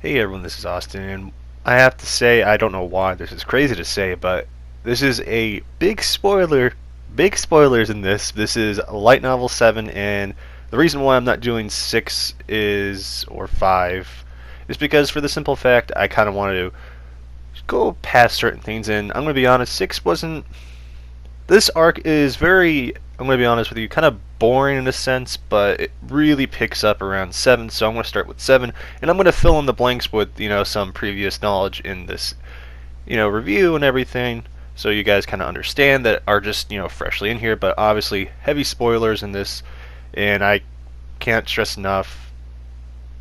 Hey everyone, this is Austin, and I have to say, I don't know why this is crazy to say, but this is a big spoiler. Big spoilers in this. This is Light Novel 7, and the reason why I'm not doing 6 is, or 5, is because for the simple fact I kind of wanted to go past certain things, and I'm going to be honest, 6 wasn't. This arc is very, I'm going to be honest with you, kind of boring in a sense, but it really picks up around 7, so I'm going to start with 7, and I'm going to fill in the blanks with, some previous knowledge in this, review and everything, so you guys kind of understand that are just, freshly in here, but obviously heavy spoilers in this, and I can't stress enough,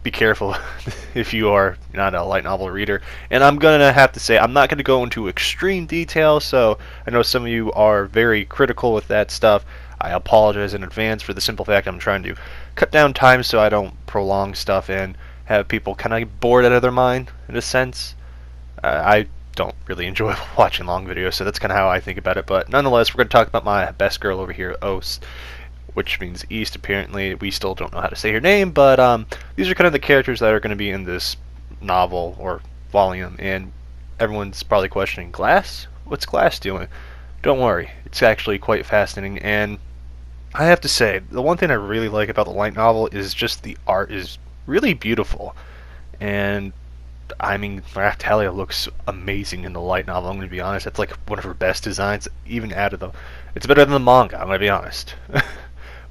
be careful if you are not a light novel reader. And I'm gonna have to say I'm not gonna go into extreme detail, so I know some of you are very critical with that stuff. I apologize in advance for the simple fact I'm trying to cut down time so I don't prolong stuff and have people kind of bored out of their mind in a sense. I don't really enjoy watching long videos, so that's kind of how I think about it. But nonetheless, we're going to talk about my best girl over here, Os, which means East. Apparently, we still don't know how to say her name, but these are kind of the characters that are going to be in this novel or volume. And everyone's probably questioning, Glass? What's Glass doing? Don't worry, it's actually quite fascinating. And I have to say, the one thing I really like about the light novel is just the art is really beautiful. And I mean, Talia looks amazing in the light novel. I'm going to be honest. It's like one of her best designs, even out of the. It's better than the manga. I'm going to be honest.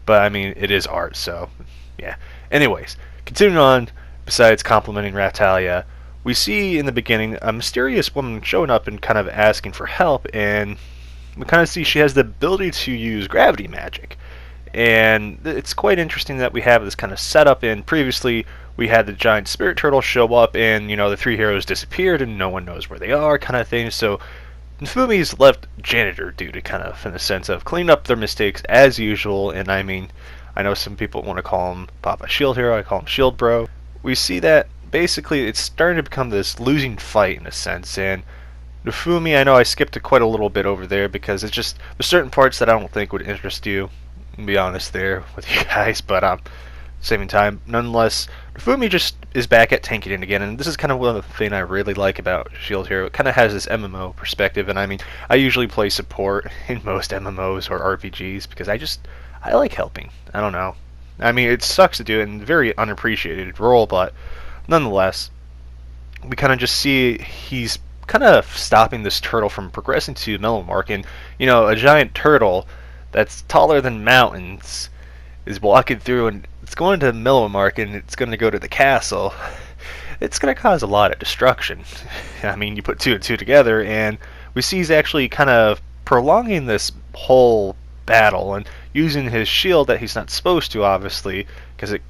But I mean, it is art, so yeah. Anyways, continuing on. Besides complimenting Raphtalia, we see in the beginning a mysterious woman showing up and kind of asking for help, and we kind of see she has the ability to use gravity magic. And it's quite interesting that we have this kind of setup. And previously, we had the giant spirit turtle show up, and the three heroes disappeared, and no one knows where they are, kind of thing. So Nafumi's left janitor duty, kind of in the sense of clean up their mistakes as usual. And I mean, I know some people want to call him Papa Shield Hero. I call him Shield Bro. We see that basically it's starting to become this losing fight in a sense, and Nafumi, I know I skipped quite a little bit over there because it's just there's certain parts that I don't think would interest you. I'll be honest there with you guys, but saving time. Nonetheless, Nafumi just is back at tanking it again, and this is kind of one of the things I really like about Shield Hero. It kind of has this MMO perspective, and I mean, I usually play support in most MMOs or RPGs because I like helping. I don't know. I mean, it sucks to do it in a very unappreciated role, but nonetheless, we kind of just see he's kind of stopping this turtle from progressing to Melomark, and a giant turtle that's taller than mountains is walking through, and it's going to Melomark, and it's going to go to the castle. It's going to cause a lot of destruction. I mean, you put two and two together, and we see he's actually kind of prolonging this whole battle and using his shield that he's not supposed to, obviously, because it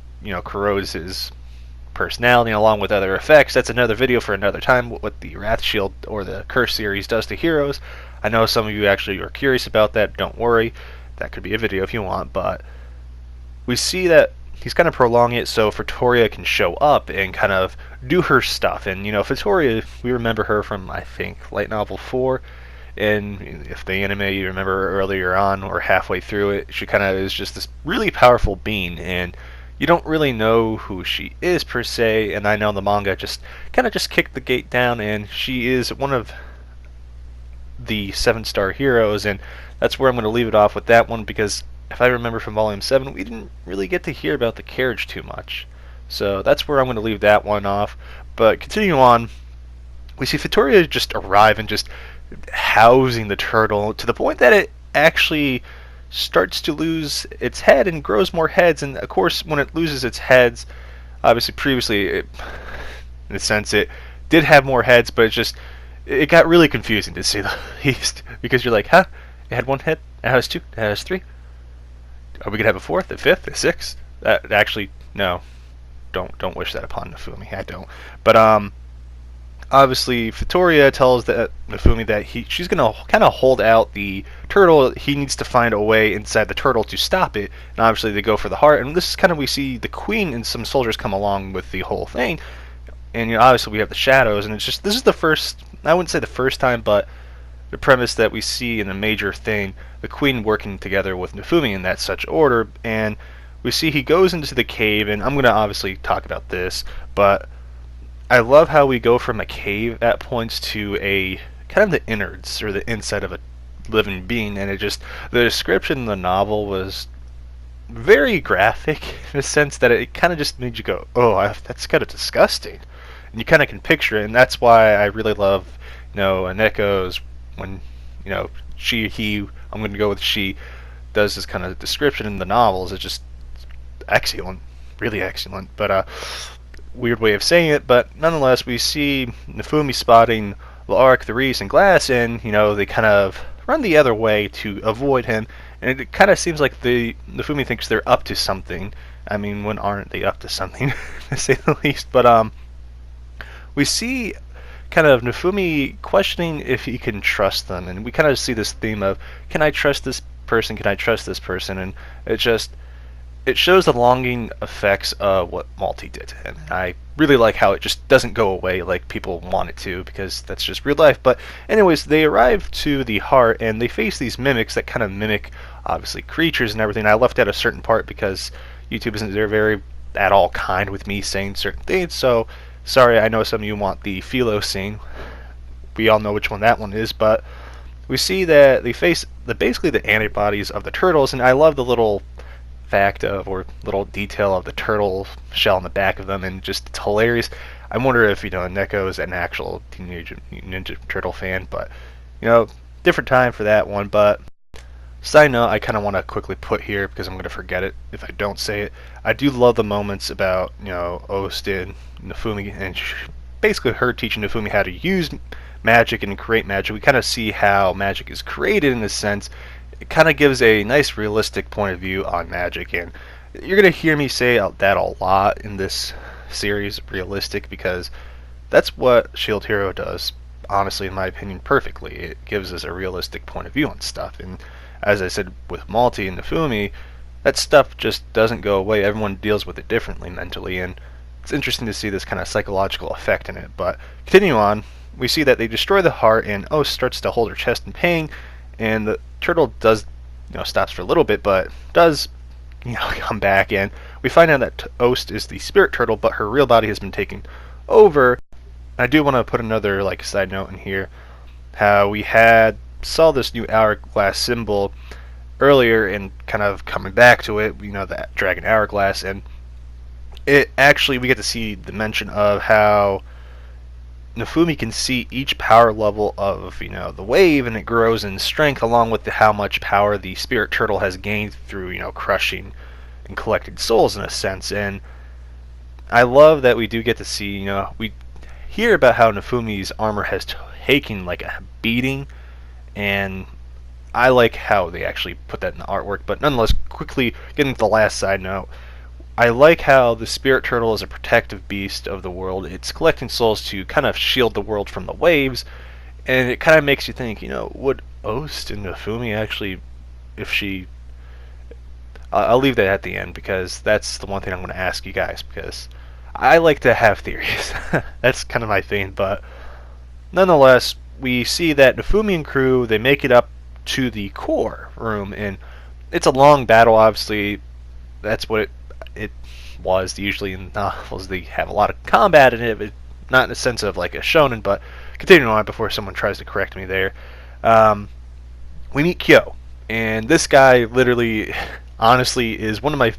corrodes his personality along with other effects. That's another video for another time, what the Wrath Shield or the Curse series does to heroes. I know some of you actually are curious about that. Don't worry, that could be a video if you want, but we see that he's kind of prolonging it so Fatoria can show up and kind of do her stuff. And Fatoria, we remember her from, I think, Light Novel 4, and if the anime you remember earlier on or halfway through it, she kind of is just this really powerful being, and you don't really know who she is per se. And I know the manga just kicked the gate down, and she is one of the 7-star heroes, and that's where I'm going to leave it off with that one, because if I remember from Volume 7, we didn't really get to hear about the carriage too much. So that's where I'm going to leave that one off. But continuing on, we see Fatoria just arrive and just housing the turtle to the point that it actually starts to lose its head and grows more heads. And of course, when it loses its heads, obviously previously, in a sense, it did have more heads, but it got really confusing to say the least, because you're like, huh? It had one head, it has two, it has three. Are we gonna have a fourth, a fifth, a sixth? Actually, no. Don't wish that upon Nafumi. I don't. But obviously, Fatoria tells Nafumi that she's gonna kind of hold out the turtle. He needs to find a way inside the turtle to stop it. And obviously, they go for the heart. And this is kind of we see the queen and some soldiers come along with the whole thing. And obviously, we have the shadows. And it's just this is the first. I wouldn't say the first time, but the premise that we see in a major thing, the queen working together with Nafumi in that such order. And we see he goes into the cave, and I'm going to obviously talk about this, but I love how we go from a cave at points to a kind of the innards or the inside of a living being, and it just the description in the novel was very graphic in a sense that it kind of just made you go, "Oh, that's kind of disgusting," and you kind of can picture it, and that's why I really love, Aneko's when, he, I'm going to go with she, does this kind of description in the novels. It's just excellent, really excellent. But weird way of saying it, but nonetheless, we see Nafumi spotting Lark, the Reese, and Glass, and they kind of run the other way to avoid him. And it kind of seems like the Nafumi thinks they're up to something. I mean, when aren't they up to something, to say the least? But we see kind of Nafumi questioning if he can trust them, and we kind of see this theme of, can I trust this person? Can I trust this person? And it shows the longing effects of what Malty did to him. And I really like how it just doesn't go away like people want it to, because that's just real life. But anyways, they arrive to the heart, and they face these mimics that kind of mimic, obviously, creatures and everything. I left out a certain part because YouTube isn't very at all kind with me saying certain things, so sorry. I know some of you want the Philo scene. We all know which one that one is, but we see that they face basically the antibodies of the turtles, and I love the little fact of, or little detail of, the turtle shell on the back of them, and just it's hilarious. I wonder if Neko is an actual Teenage Ninja Turtle fan, but different time for that one. But side note, I kind of want to quickly put here because I'm going to forget it if I don't say it. I do love the moments about Austin, Nafumi, and basically her teaching Nafumi how to use magic and create magic. We kind of see how magic is created in a sense. It kind of gives a nice realistic point of view on magic, and you're going to hear me say that a lot in this series, realistic, because that's what Shield Hero does, honestly, in my opinion, perfectly. It gives us a realistic point of view on stuff, and as I said with Malty and Nafumi, that stuff just doesn't go away. Everyone deals with it differently mentally, and it's interesting to see this kind of psychological effect in it. But continue on, we see that they destroy the heart, and Ost starts to hold her chest in pain, and the turtle does, stops for a little bit, but does, come back, and we find out that Ost is the spirit turtle, but her real body has been taken over. I do want to put another side note in here, how we saw this new hourglass symbol earlier, and kind of coming back to it, that dragon hourglass, and it actually, we get to see the mention of how Nafumi can see each power level of the wave, and it grows in strength along with how much power the spirit turtle has gained through crushing and collecting souls in a sense. And I love that we do get to see, we hear about how Nafumi's armor has taken a beating, and I like how they actually put that in the artwork. But nonetheless, quickly getting to the last side note, I like how the spirit turtle is a protective beast of the world. It's collecting souls to kind of shield the world from the waves, and it kind of makes you think, would Ost and Nafumi actually, if she... I'll leave that at the end, because that's the one thing I'm going to ask you guys, because I like to have theories. That's kind of my thing, but nonetheless, we see that Nafumi and crew, they make it up to the core room, and it's a long battle, obviously. That's what it was. Usually in novels they have a lot of combat in it, but not in a sense of a shonen. But continuing on before someone tries to correct me there, we meet Kyo, and this guy literally, honestly, is one of my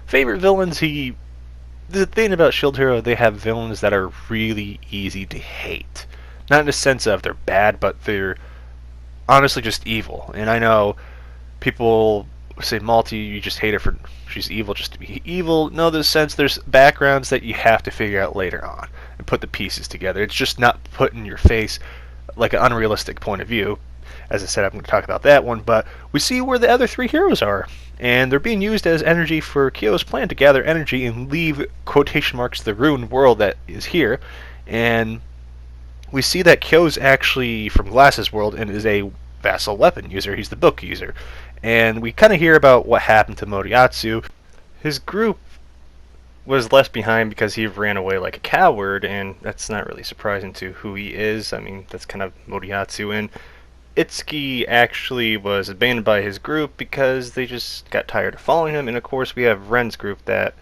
favorite villains. The thing about Shield Hero, they have villains that are really easy to hate, not in the sense of they're bad, but they're honestly just evil. And I know people say, Malty, you just hate her for she's evil just to be evil. No, there's sense there's backgrounds that you have to figure out later on and put the pieces together. It's just not put in your face like an unrealistic point of view. As I said, I'm going to talk about that one, but we see where the other three heroes are, and they're being used as energy for Kyo's plan to gather energy and leave, quotation marks, the ruined world that is here. And we see that Kyo's actually from Glass's world and is a vassal weapon user. He's the book user. And we kind of hear about what happened to Moriatsu. His group was left behind because he ran away like a coward, and that's not really surprising to who he is. I mean, that's kind of Moriatsu. And Itsuki actually was abandoned by his group because they just got tired of following him. And of course, we have Ren's group that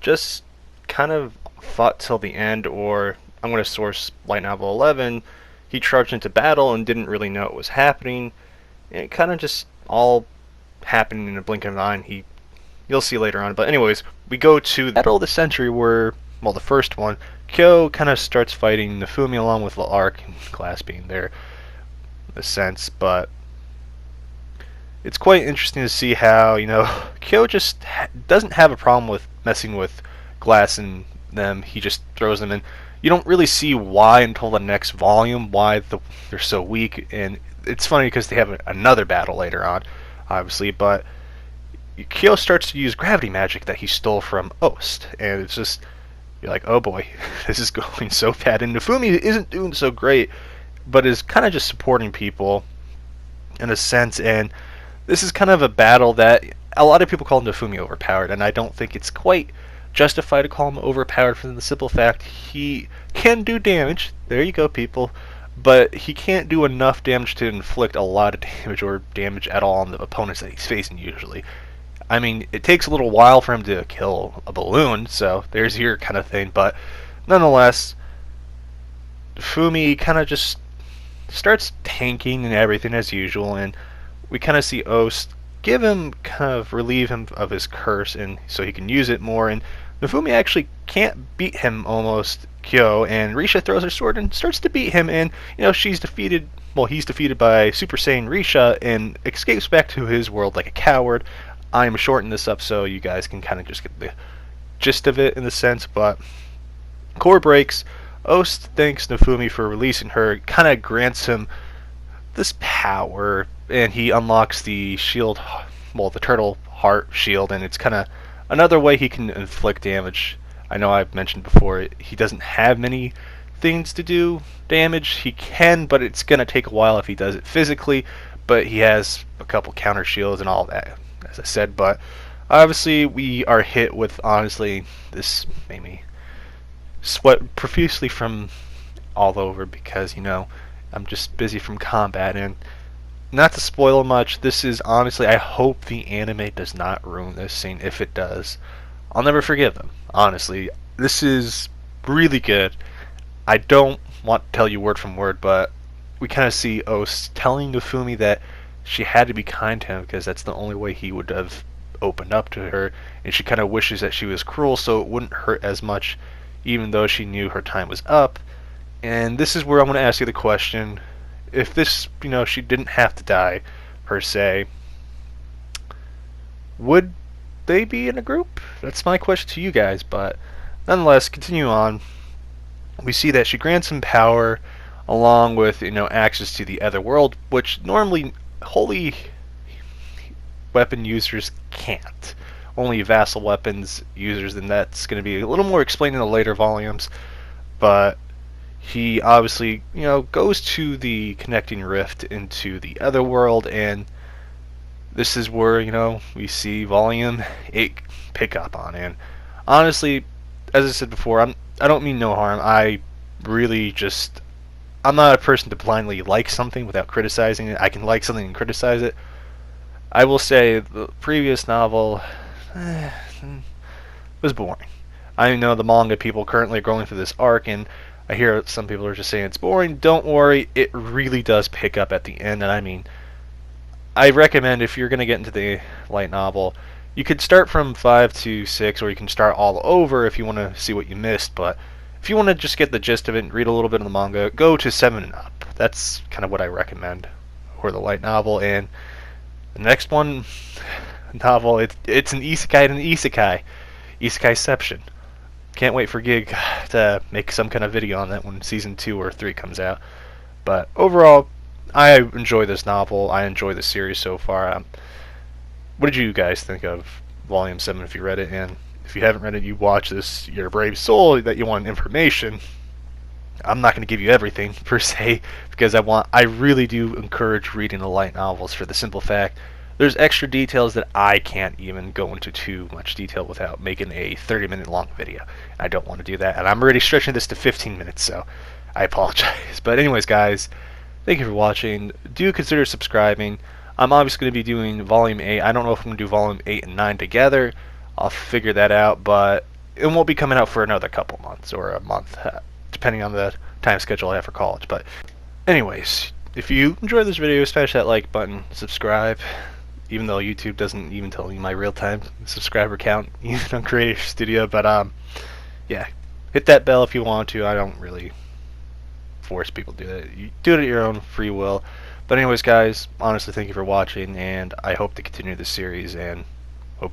just kind of fought till the end, or I'm going to source light novel 11. He charged into battle and didn't really know what was happening. And it kind of just all happened in a blink of an eye. You'll see later on. But anyways, we go to the Battle of the Century where, well, the first one, Kyo kind of starts fighting Nafumi along with L'Arc, and Glass being there, in a sense. But it's quite interesting to see how, Kyo just doesn't have a problem with messing with Glass and them. He just throws them in. You don't really see why until the next volume, why they're so weak. And it's funny because they have another battle later on, obviously, but Kyo starts to use gravity magic that he stole from Ost, and it's just, you're like, oh boy, this is going so bad. And Nafumi isn't doing so great, but is kind of just supporting people in a sense, and this is kind of a battle that a lot of people call Nafumi overpowered, and I don't think it's quite justified to call him overpowered for the simple fact he can do damage. There you go, people. But he can't do enough damage to inflict a lot of damage or damage at all on the opponents that he's facing usually. I mean, it takes a little while for him to kill a balloon, so there's your kind of thing, but nonetheless, Fumi kind of just starts tanking and everything as usual, and we kind of see Ost relieve him of his curse, and so he can use it more, and Nafumi actually can't beat him almost, Kyo, and Risha throws her sword and starts to beat him, and, he's defeated by Super Saiyan Risha, and escapes back to his world like a coward. I'm shortening this up so you guys can kind of just get the gist of it in a sense, but core breaks. Ost thanks Nafumi for releasing her, kind of grants him this power, and he unlocks the shield, the turtle heart shield, and it's kind of another way he can inflict damage. I know I've mentioned before, he doesn't have many things to do damage. He can, but it's going to take a while if he does it physically, but he has a couple counter shields and all that, as I said. But obviously we are hit with, honestly, this made me sweat profusely from all over because, I'm just busy from combat. And not to spoil much, this is honestly, I hope the anime does not ruin this scene. If it does, I'll never forgive them. Honestly, this is really good. I don't want to tell you word from word, but we kind of see Ost telling Nafumi that she had to be kind to him because that's the only way he would have opened up to her, and she kind of wishes that she was cruel so it wouldn't hurt as much, even though she knew her time was up. And this is where I'm going to ask you the question: if this, she didn't have to die per se, would they be in a group? That's my question to you guys. But nonetheless, continue on. We see that she grants him power along with, access to the other world, which normally holy weapon users can't. Only vassal weapons users, and that's going to be a little more explained in the later volumes. But he obviously, goes to the connecting rift into the other world, and this is where, we see volume 8 pick up on. And honestly, as I said before, I don't mean no harm. I'm not a person to blindly like something without criticizing it. I can like something and criticize it. I will say the previous novel was boring. I know the manga people currently are going through this arc, and I hear some people are just saying it's boring. Don't worry, it really does pick up at the end. And I mean, I recommend if you're going to get into the light novel, you could start from 5 to 6, or you can start all over if you want to see what you missed. But if you want to just get the gist of it and read a little bit of the manga, go to 7 and up. That's kind of what I recommend for the light novel. And the next one, novel, it's an isekai and an isekai. Isekaiception. Can't wait for Gig to make some kind of video on that when season 2 or 3 comes out. But overall, I enjoy this novel. I enjoy the series so far. What did you guys think of Volume 7 if you read it? And if you haven't read it, you watch this, you're a brave soul that you want information. I'm not going to give you everything per se, because I really do encourage reading the light novels for the simple fact there's extra details that I can't even go into too much detail without making a 30-minute long video. I don't want to do that, and I'm already stretching this to 15 minutes, so I apologize. But anyways, guys, thank you for watching. Do consider subscribing. I'm obviously going to be doing Volume 8. I don't know if I'm going to do Volume 8 and 9 together. I'll figure that out, but it won't be coming out for another couple months or a month depending on the time schedule I have for college. But anyways, if you enjoyed this video, smash that like button, subscribe, even though YouTube doesn't even tell me my real-time subscriber count, even on Creator Studio. But yeah, hit that bell if you want to. I don't really force people to do that. You do it at your own free will. But anyways, guys, honestly, thank you for watching, and I hope to continue this series, and